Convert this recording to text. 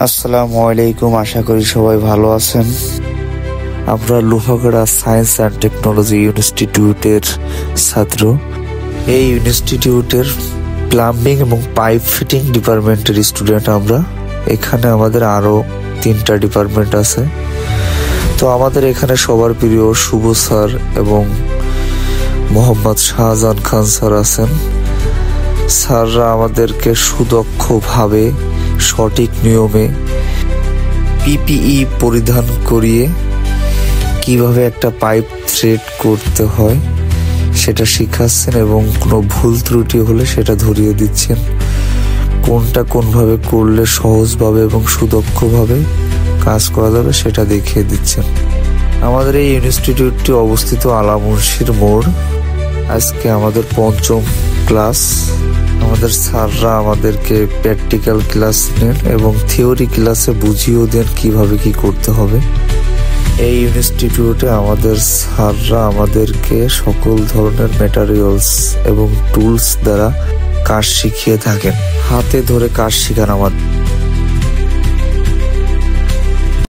আসসালামু আলাইকুম, আশা করি সবাই ভালো আছেন। আমরা লোহাগাড়া সায়েন্স অ্যান্ড টেকনোলজি ইনস্টিটিউটের ছাত্র। এই ইনস্টিটিউটের প্লাম্বিং এবং পাইপ ফিটিং ডিপার্টমেন্টের স্টুডেন্ট আমরা। এখানে আমাদের আরো 3টা ডিপার্টমেন্ট আছে। তো আমাদের এখানে সবার প্রিয় শুভ স্যার এবং মোহাম্মদ শাহজাহান খান স্যার আছেন। স্যাররা আমাদেরকে সুদক্ষভাবে সঠিক নিয়মে পিপিই পরিধান করিয়ে কিভাবে একটা পাইপ থ্রেড করতে হয় সেটা শিখাচ্ছেন এবং কোনো ভুল ত্রুটি হলে সেটা ধরিয়ে দিচ্ছেন। কোনটা কোনভাবে করলে সহজভাবে এবং সুদক্ষভাবে কাজ করা যাবে সেটা দেখিয়ে দিচ্ছেন। আমাদের এই ইনস্টিটিউটটি অবস্থিত আলা মুন্সির মোড়। আজকে আমাদের 5ম ক্লাস। আমাদের স্যাররা আমাদেরকে প্র্যাকটিক্যাল ক্লাস নেন এবং থিওরি ক্লাসে বুঝিয়েও দেন কিভাবে কি করতে হবে। এই ইনস্টিটিউটে আমাদের স্যাররা আমাদেরকে সকল ধরনের ম্যাটেরিয়ালস এবং টুলস দ্বারা কাজ শিখিয়ে থাকেন। হাতে ধরে কাজ শেখান আমাদের।